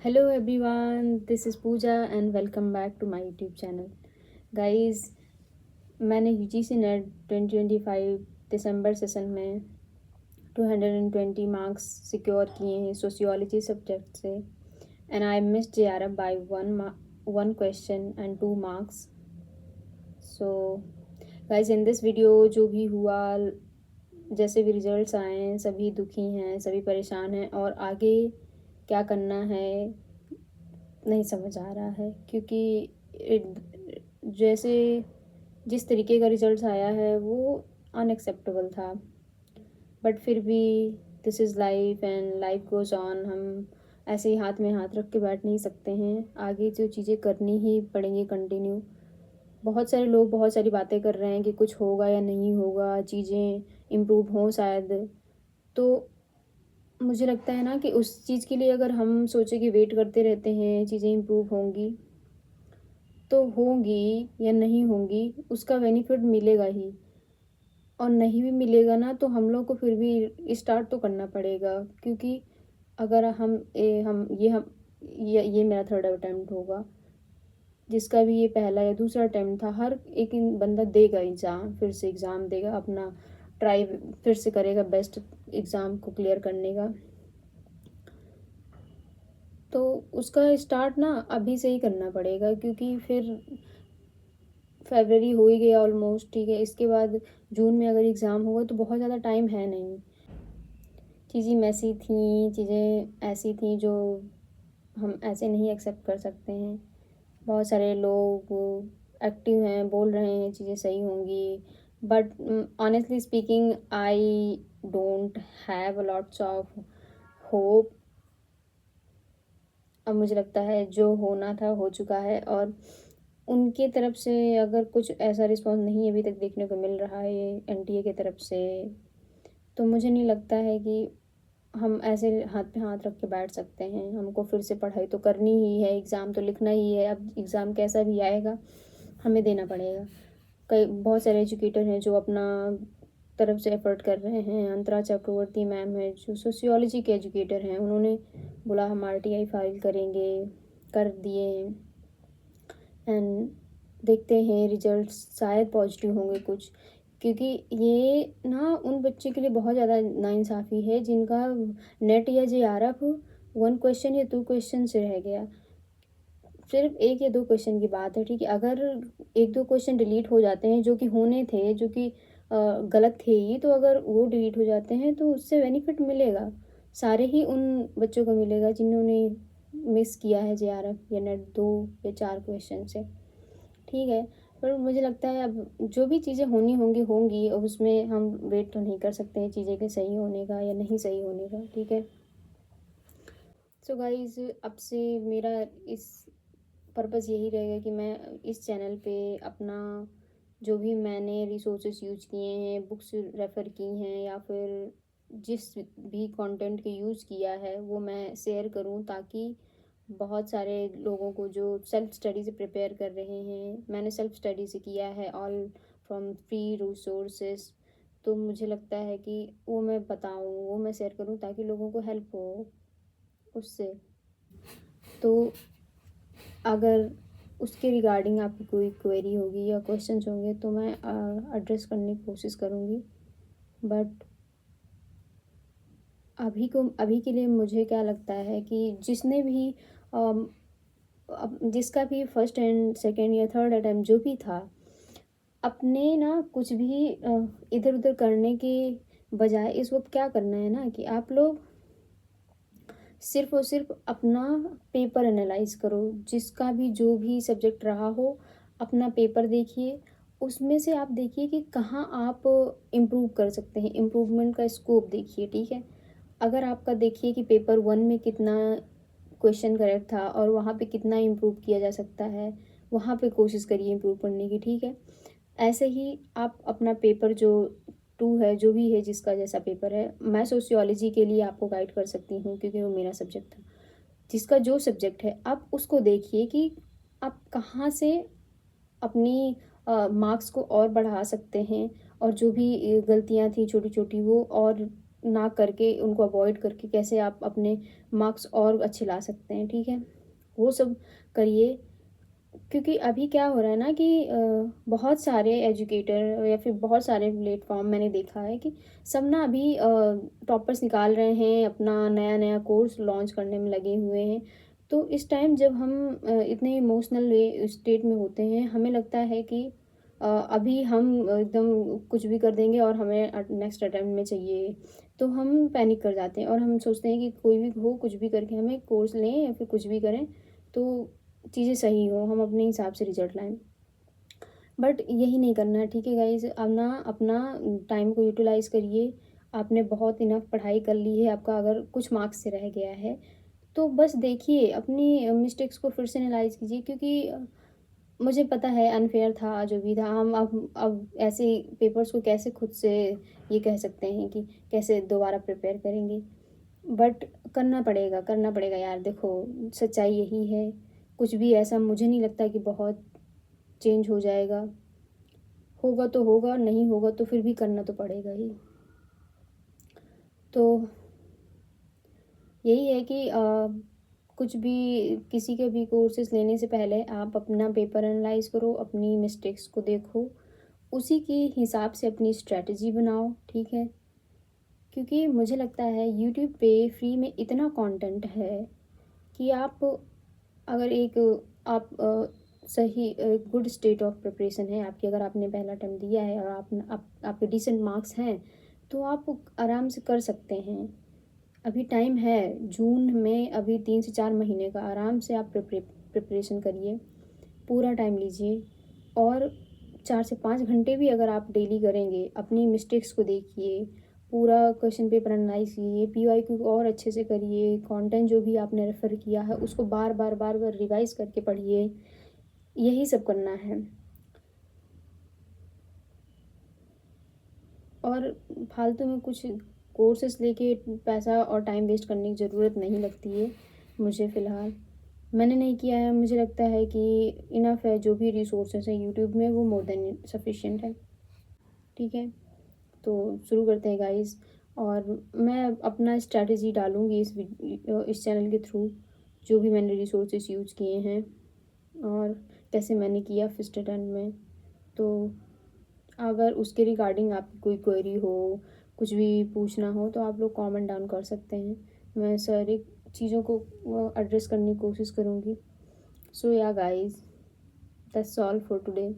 Hello everyone, this is Pooja and welcome back to my YouTube channel. Guys, मैंने UGC net 2025 दिसंबर session में 220 marks secure किए हैं sociology subject से and I miss JRF by one question and 2 marks. So guys in this video जो भी हुआ, जैसे भी रिजल्ट्स आए हैं, सभी दुखी हैं, सभी परेशान हैं और आगे क्या करना है नहीं समझ आ रहा है क्योंकि जैसे जिस तरीके का रिजल्ट आया है वो अनएक्सेप्टेबल था. बट फिर भी this is life and life goes on. हम ऐसे ही हाथ में हाथ रख के बैठ नहीं सकते हैं. आगे जो चीज़ें करनी ही पड़ेंगी कंटिन्यू. बहुत सारे लोग बहुत सारी बातें कर रहे हैं कि कुछ होगा या नहीं होगा, चीज़ें इम्प्रूव हों शायद. तो मुझे लगता है ना कि उस चीज़ के लिए अगर हम सोचे कि वेट करते रहते हैं चीज़ें इम्प्रूव होंगी, तो होंगी या नहीं होंगी उसका बेनिफिट मिलेगा ही. और नहीं भी मिलेगा ना तो हम लोग को फिर भी स्टार्ट तो करना पड़ेगा क्योंकि अगर ये मेरा थर्ड अटेम्प्ट होगा. जिसका भी ये पहला या दूसरा अटेम्प्ट था, हर एक बंदा देगा एग्ज़ाम, फिर से एग्ज़ाम देगा, अपना ट्राई फिर से करेगा बेस्ट एग्ज़ाम को क्लियर करने का. तो उसका स्टार्ट ना अभी से ही करना पड़ेगा क्योंकि फिर फरवरी हो ही गया ऑलमोस्ट. ठीक है, इसके बाद जून में अगर एग्ज़ाम होगा तो बहुत ज़्यादा टाइम है नहीं. चीज़ें मैसी थी, चीज़ें ऐसी थी जो हम ऐसे नहीं एक्सेप्ट कर सकते हैं. बहुत सारे लोग एक्टिव हैं, बोल रहे हैं चीज़ें सही होंगी, but honestly speaking I don't have a lots of hope. अब मुझे लगता है जो होना था हो चुका है और उनके तरफ से अगर कुछ ऐसा रिस्पॉन्स नहीं अभी तक देखने को मिल रहा है एनटीए की तरफ से, तो मुझे नहीं लगता है कि हम ऐसे हाथ पे हाथ रख के बैठ सकते हैं. हमको फिर से पढ़ाई तो करनी ही है, एग्ज़ाम तो लिखना ही है. अब एग्ज़ाम कैसा भी आएगा हमें देना पड़ेगा. कई बहुत सारे एजुकेटर हैं जो अपना तरफ से एफ़र्ट कर रहे हैं. अंतरा चक्रवर्ती मैम है जो सोशियोलॉजी के एजुकेटर हैं, उन्होंने बोला हम RTI फाइल करेंगे, कर दिए. एंड देखते हैं रिजल्ट्स शायद पॉजिटिव होंगे कुछ, क्योंकि ये ना उन बच्चे के लिए बहुत ज़्यादा नाइंसाफ़ी है जिनका नेट या JRF 1 क्वेश्चन या 2 क्वेश्चन से रह गया. सिर्फ 1 या 2 क्वेश्चन की बात है, ठीक है. अगर 1-2 क्वेश्चन डिलीट हो जाते हैं जो कि होने थे, जो कि गलत थे ही, तो अगर वो डिलीट हो जाते हैं तो उससे बेनिफिट मिलेगा. सारे ही उन बच्चों को मिलेगा जिन्होंने मिस किया है JRF या नेट 2 या 4 क्वेश्चन से. ठीक है, पर मुझे लगता है अब जो भी चीज़ें होनी होंगी होंगी, अब उसमें हम वेट तो नहीं कर सकते हैं चीज़ें के सही होने का या नहीं सही होने का. ठीक है. सो गाइज़, अब से मेरा इस पर्पज़ यही रहेगा कि मैं इस चैनल पे अपना जो भी मैंने रिसोर्सेस यूज किए हैं, बुक्स रेफ़र की हैं या फिर जिस भी कंटेंट के यूज़ किया है वो मैं शेयर करूं, ताकि बहुत सारे लोगों को जो सेल्फ स्टडी से प्रिपेयर कर रहे हैं, मैंने सेल्फ स्टडी से किया है ऑल फ्रॉम फ्री रिसोर्सेस, तो मुझे लगता है कि वो मैं बताऊं, वो मैं शेयर करूं ताकि लोगों को हेल्प हो उससे. तो अगर उसके रिगार्डिंग आपकी कोई क्वेरी होगी या क्वेश्चंस होंगे तो मैं एड्रेस करने की कोशिश करूँगी. बट अभी के लिए मुझे क्या लगता है कि जिसने भी जिसका भी फर्स्ट एंड सेकंड या थर्ड अटेम्प्ट जो भी था, अपने ना कुछ भी इधर उधर करने के बजाय इस वक्त क्या करना है ना कि आप लोग सिर्फ़ और सिर्फ अपना पेपर एनालाइज़ करो. जिसका भी जो भी सब्जेक्ट रहा हो, अपना पेपर देखिए. उसमें से आप देखिए कि कहाँ आप इम्प्रूव कर सकते हैं, इम्प्रूवमेंट का स्कोप देखिए. ठीक है. अगर आपका देखिए कि पेपर 1 में कितना क्वेश्चन करेक्ट था और वहाँ पे कितना इम्प्रूव किया जा सकता है, वहाँ पे कोशिश करिए इम्प्रूव करने की. ठीक है. ऐसे ही आप अपना पेपर जो 2 है, जो भी है जिसका जैसा पेपर है, मैं सोशियोलॉजी के लिए आपको गाइड कर सकती हूँ क्योंकि वो मेरा सब्जेक्ट था. जिसका जो सब्जेक्ट है आप उसको देखिए कि आप कहाँ से अपनी मार्क्स को और बढ़ा सकते हैं और जो भी गलतियाँ थी छोटी छोटी वो और ना करके, उनको अवॉइड करके कैसे आप अपने मार्क्स और अच्छे ला सकते हैं, ठीक है? वो सब करिए। क्योंकि अभी क्या हो रहा है ना कि बहुत सारे एजुकेटर या फिर बहुत सारे प्लेटफॉर्म मैंने देखा है कि सब ना अभी टॉपर्स निकाल रहे हैं, अपना नया नया कोर्स लॉन्च करने में लगे हुए हैं। तो इस टाइम जब हम इतने इमोशनल वे स्टेट में होते हैं, हमें लगता है कि अभी हम एकदम कुछ भी कर देंगे और हमें नेक्स्ट अटेम्प्ट में चाहिए। तो हम पैनिक कर जाते हैं और हम सोचते हैं कि कोई भी हो, कुछ भी करके हमें कोर्स लें या फिर कुछ भी करें तो चीज़ें सही हो, हम अपने हिसाब से रिजल्ट लाएँ। बट यही नहीं करना है, ठीक है गाइज़? अब ना अपना टाइम को यूटिलाइज़ करिए। आपने बहुत इनफ पढ़ाई कर ली है, आपका अगर कुछ मार्क्स से रह गया है, तो बस देखिए अपनी मिस्टेक्स को फिर से एनालाइज़ कीजिए, क्योंकि मुझे पता है अनफ़ेयर था जो भी था। हम अब ऐसे पेपर्स को कैसे खुद से ये कह सकते हैं कि कैसे दोबारा प्रिपेयर करेंगे। बट करना पड़ेगा यार। देखो, सच्चाई यही है। कुछ भी ऐसा मुझे नहीं लगता कि बहुत चेंज हो जाएगा। होगा तो होगा, नहीं होगा तो फिर भी करना तो पड़ेगा ही। तो यही है कि कुछ भी किसी के भी कोर्सेज़ लेने से पहले आप अपना पेपर एनालाइज़ करो, अपनी मिस्टेक्स को देखो, उसी के हिसाब से अपनी स्ट्रैटेजी बनाओ, ठीक है? क्योंकि मुझे लगता है यूट्यूब पे फ्री में इतना कंटेंट है कि आप अगर एक आप सही गुड स्टेट ऑफ प्रिपरेशन है आपकी, अगर आपने पहला अटेम्प्ट दिया है और आपके डिसेंट मार्क्स हैं, तो आप आराम से कर सकते हैं। अभी टाइम है, जून में अभी 3 से 4 महीने का, आराम से आप प्रिपरेशन करिए, पूरा टाइम लीजिए और 4 से 5 घंटे भी अगर आप डेली करेंगे, अपनी मिस्टेक्स को देखिए, पूरा क्वेश्चन पेपर एनालाइज़ कीजिए, पीवाईक्यू को और अच्छे से करिए, कंटेंट जो भी आपने रेफ़र किया है उसको बार-बार रिवाइज़ करके पढ़िए, यही सब करना है। और फालतू में कुछ कोर्सेज़ लेके पैसा और टाइम वेस्ट करने की ज़रूरत नहीं लगती है मुझे फ़िलहाल। मैंने नहीं किया है, मुझे लगता है कि इनफ़ है, जो भी रिसोर्सेज़ हैं यूट्यूब में वो मोर देन सफिशिएंट है, ठीक है? तो शुरू करते हैं गाइस। और मैं अपना स्ट्रैटेजी डालूँगी इस चैनल के थ्रू, जो भी मैंने रिसोर्सेज़ यूज़ किए हैं और कैसे मैंने किया फर्स्ट अटेम्प्ट में। तो अगर उसके रिगार्डिंग आपकी कोई क्वेरी हो, कुछ भी पूछना हो तो आप लोग कमेंट डाउन कर सकते हैं। मैं सारी चीज़ों को एड्रेस करने की कोशिश करूँगी। सो या guys, that's all for today.